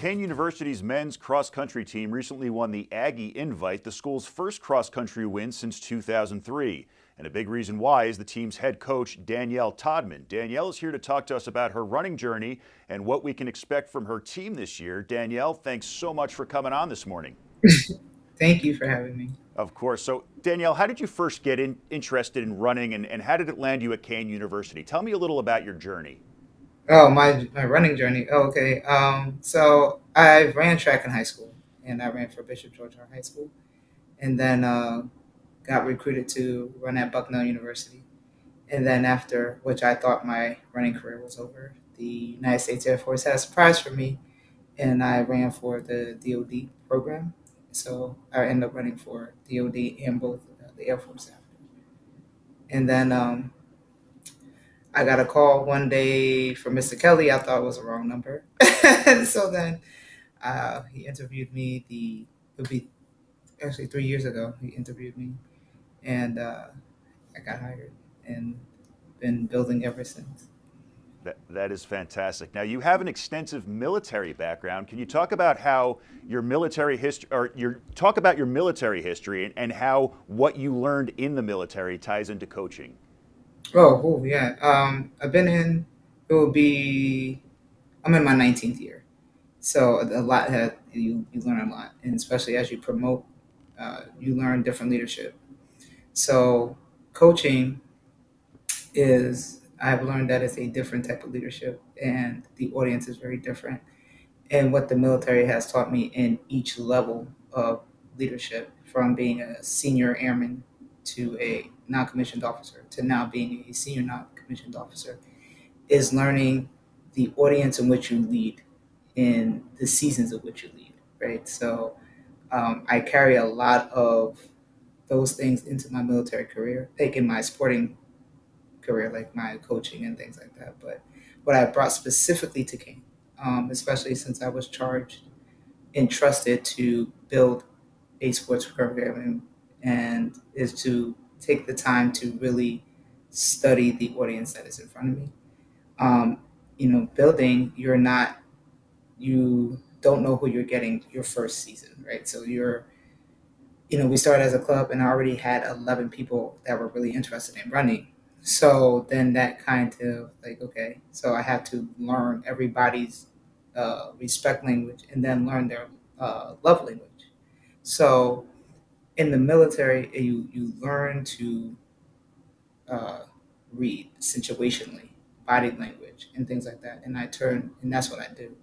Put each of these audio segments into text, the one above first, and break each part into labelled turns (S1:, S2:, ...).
S1: Kean University's men's cross-country team recently won the Aggie Invite, the school's first cross-country win since 2003. And a big reason why is the team's head coach, Danielle Todman. Danielle is here to talk to us about her running journey and what we can expect from her team this year. Danielle, thanks so much for coming on this morning.
S2: Thank you for having me.
S1: Of course. So, Danielle, how did you first get interested in running and how did it land you at Kean University? Tell me a little about your journey.
S2: Oh, my running journey. Oh, okay. So I ran track in high school, and I ran for Bishop George Hart High School, and then got recruited to run at Bucknell University. And then after, which I thought my running career was over, the United States Air Force had a surprise for me, and I ran for the DoD program. So I ended up running for DoD and both the Air Force after. And then I got a call one day from Mr. Kelly. I thought it was a wrong number. And so then he interviewed me. It would be actually 3 years ago. He interviewed me, and I got hired and been building ever since.
S1: That is fantastic. Now, you have an extensive military background. Can you talk about how your military history, talk about your military history and how what you learned in the military ties into coaching?
S2: Oh, yeah. I've been in. It will be. I'm in my 19th year, so a lot had you learn a lot, and especially as you promote, you learn different leadership. So coaching is I've learned that it's a different type of leadership, and the audience is very different. And what the military has taught me in each level of leadership, from being a senior airman to a non-commissioned officer to now being a senior non-commissioned officer, is learning the audience in which you lead in the seasons of which you lead, right? So I carry a lot of those things into my military career, like in my sporting career, like my coaching and things like that. But what I brought specifically to King, especially since I was charged and trusted to build a sports program, and is to take the time to really study the audience that is in front of me. Um, building, you don't know who you're getting your first season, right? So we started as a club and I already had 11 people that were really interested in running. So then that kind of like, okay, so I had to learn everybody's respect language and then learn their love language. So in the military, you learn to uh, read situationally, body language, and things like that. And that's what I do.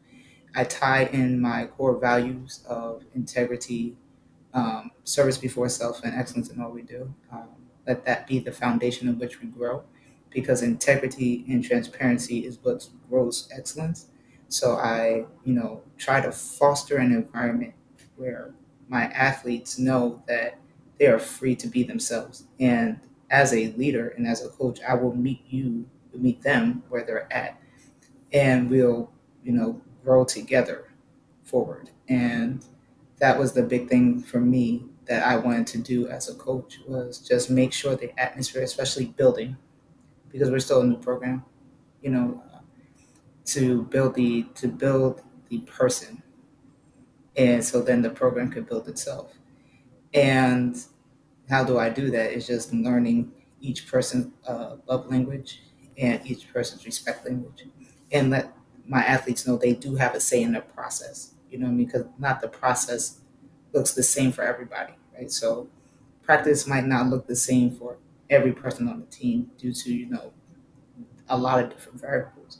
S2: I tie in my core values of integrity, service before self, and excellence in all we do. Let that be the foundation of which we grow, because integrity and transparency is what grows excellence. So I, try to foster an environment where my athletes know that they are free to be themselves. And as a leader and as a coach, I will meet them where they're at, and we'll, grow together forward. And that was the big thing for me that I wanted to do as a coach, was just make sure the atmosphere, especially building, because we're still a new program, you know, to build the person, and so then the program could build itself. And how do I do that? It's just learning each person's love language and each person's respect language, and let my athletes know they do have a say in the process. You know what I mean? Because not the process looks the same for everybody, right? So practice might not look the same for every person on the team due to a lot of different variables,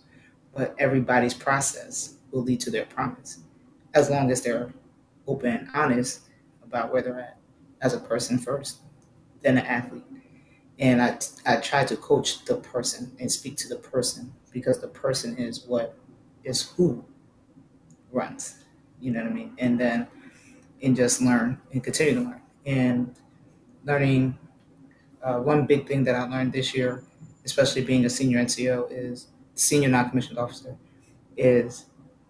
S2: but everybody's process will lead to their promise, as long as they're open and honest about where they're at as a person first, then an athlete. And I try to coach the person and speak to the person, because the person is who runs. You know what I mean? And just learn and continue to learn. And learning, one big thing that I learned this year, especially being a senior NCO, is senior non-commissioned officer, is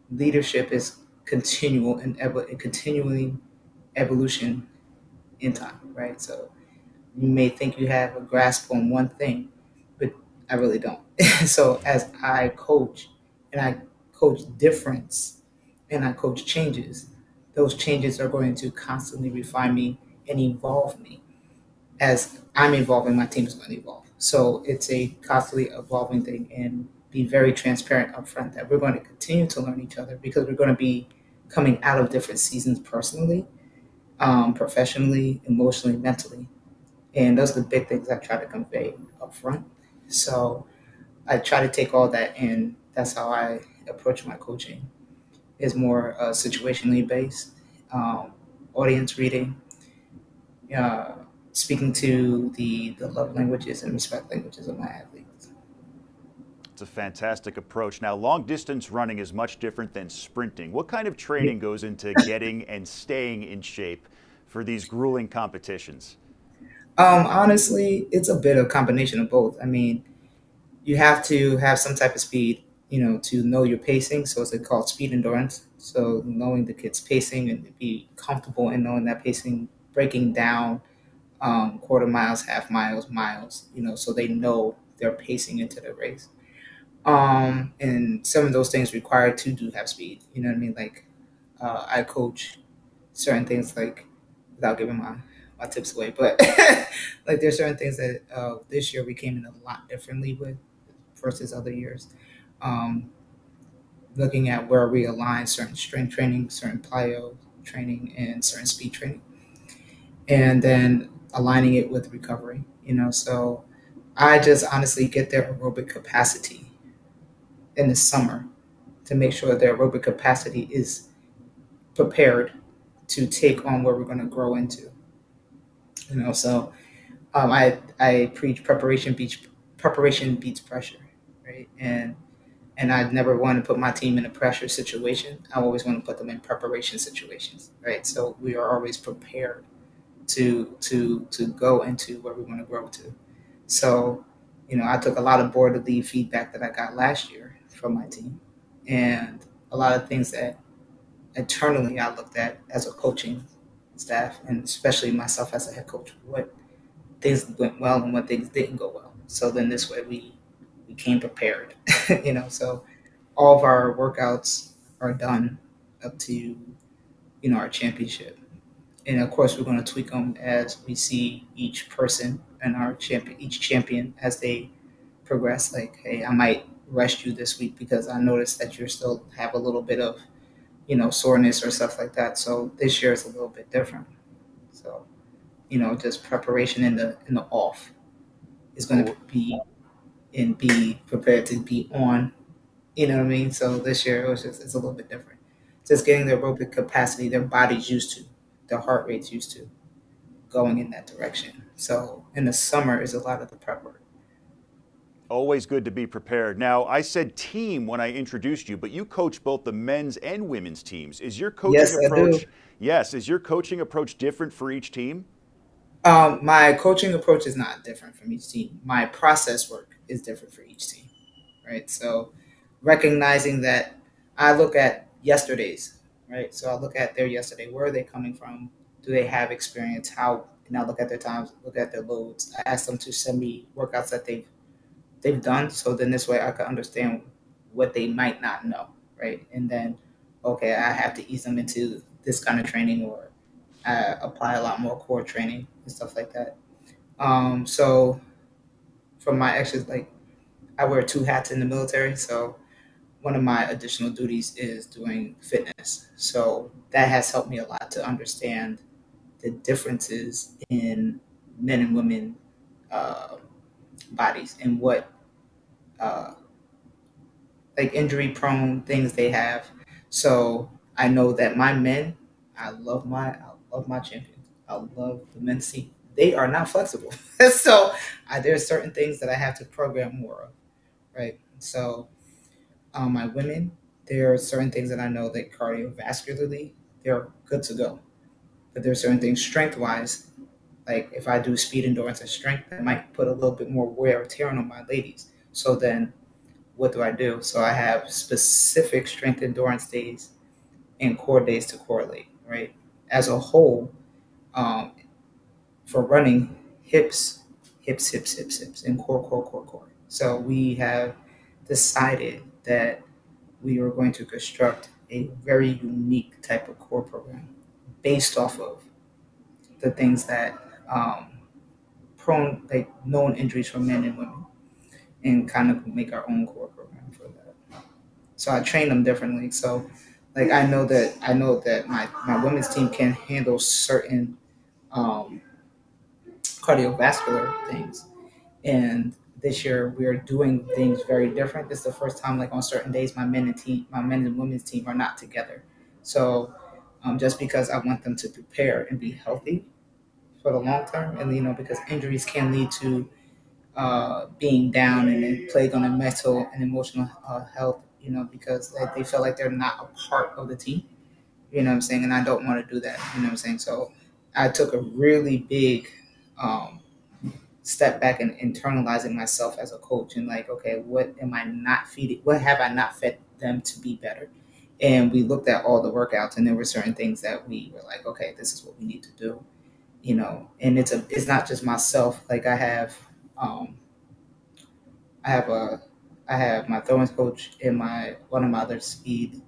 S2: leadership is continual and continuing evolution in time, right? So you may think you have a grasp on one thing, but I really don't. So as I coach, and I coach difference, and I coach changes, those changes are going to constantly refine me and evolve me. As I'm evolving, my team is going to evolve. So it's a constantly evolving thing, and be very transparent up front that we're going to continue to learn each other because we're going to be coming out of different seasons personally, professionally, emotionally, mentally. And those are the big things I try to convey up front. So I try to take all that in. That's how I approach my coaching. Is more situationally based, audience reading, uh, speaking to the love languages and respect languages of my athletes.
S1: It's a fantastic approach. Now, long distance running is much different than sprinting. What kind of
S2: Yeah.
S1: training goes into getting and staying in shape for these grueling competitions?
S2: Honestly, it's a bit of combination of both. I mean, you have to have some type of speed, to know your pacing. So it's called speed endurance. So knowing the kid's pacing and be comfortable in knowing that pacing, breaking down quarter miles, half miles, miles, so they know they're pacing into the race. And some of those things require to do have speed. You know what I mean? Like I coach certain things like without giving my tips away, but like there's certain things that this year we came in a lot differently with versus other years. Um, Looking at where we align certain strength training, certain plyo training, and certain speed training, and then aligning it with recovery. So I just honestly get their aerobic capacity in the summer to make sure their aerobic capacity is prepared to take on where we're going to grow into. So I preach preparation beats pressure, right? And I never want to put my team in a pressure situation. I always want to put them in preparation situations, right? So we are always prepared to go into where we want to grow to. So, I took a lot of board to leave feedback that I got last year from my team, and a lot of things that internally I looked at as a coaching staff, and especially myself as a head coach, what things went well and what things didn't go well. So then this way we came prepared, So all of our workouts are done up to our championship, and of course we're going to tweak them as we see each person and each champion as they progress. Like, hey, I might rest you this week because I noticed that you still have a little bit of soreness or stuff like that. So this year is a little bit different. So just preparation in the off is going to
S1: Oh,
S2: be and be prepared to be on. You know what I mean? So this year it's a little bit different. Just getting their aerobic capacity, their body's used to, their heart rate's used to going in that direction. So in the summer is a lot of the prep work.
S1: always good to be prepared. Now, I said team when I introduced you, but you coach both the men's and women's teams. Is your coaching
S2: Yes, I do.
S1: approach, yes, is your coaching approach different for each team?
S2: My coaching approach is not different from each team. My process work is different for each team, right? So recognizing that I look at yesterday's, right? So I look at their yesterday. Where are they coming from? Do they have experience? How? And I look at their times, look at their loads. I ask them to send me workouts that they've done, so then this way I can understand what they might not know, right? And then, okay, I have to ease them into this kind of training, or apply a lot more core training and stuff like that. So from my extras, like I wear two hats in the military, so one of my additional duties is doing fitness. So that has helped me a lot to understand the differences in men and women uh, bodies and what uh, like injury prone things they have. So I know that my men, I love my champions. I love the men's team. They are not flexible. So there's certain things that I have to program more of, right? So my women, there are certain things that I know that cardiovascularly they're good to go. But there's certain things strength wise, like if I do speed endurance and strength, that might put a little bit more wear or tear on my ladies. So then what do I do? So I have specific strength endurance days and core days to correlate, right? As a whole, um, for running, hips, hips, and core. So we have decided that we are going to construct a very unique type of core program based off of the things that prone like known injuries for men and women, and kind of make our own core program for that. So I train them differently. So like I know that my women's team can handle certain um, cardiovascular things, and this year we are doing things very different. This is the first time, like on certain days, my men and women's team are not together. So just because I want them to prepare and be healthy for the long term, and because injuries can lead to being down and then plague on their mental and emotional health. Because they feel like they're not a part of the team. You know what I'm saying? And I don't want to do that. You know what I'm saying? So I took a really big um, step back and internalizing myself as a coach, and like, okay, what am I not feeding? What have I not fed them to be better? And we looked at all the workouts, and there were certain things that we were like, okay, this is what we need to do. And it's not just myself. Like um, I have a I have my throwing coach and my one of my other speed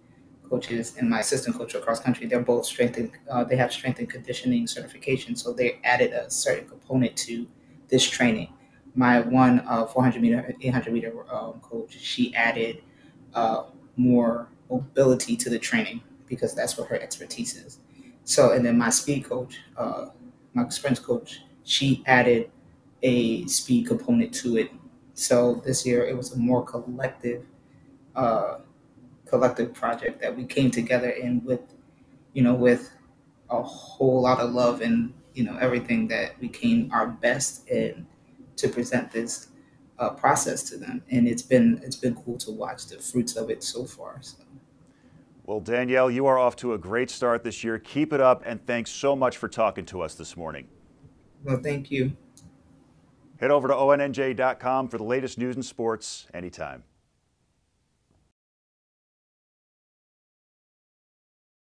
S2: coaches and my assistant coach for cross country. They're both they have strength and conditioning certification, so they added a certain component to this training. My one 400 meter, 800 meter coach, she added uh, more mobility to the training because that's what her expertise is. So, and then my speed coach, my sprint coach, she added a speed component to it. So this year it was a more uh, collective project that we came together in with a whole lot of love and everything, that we came our best in to present this process to them, and it's been cool to watch the fruits of it so far. So.
S1: Well, Danielle, you are off to a great start this year. Keep it up, and thanks so much for talking to us this morning.
S2: Well, thank you.
S1: Head over to ONNJ.com for the latest news and sports anytime.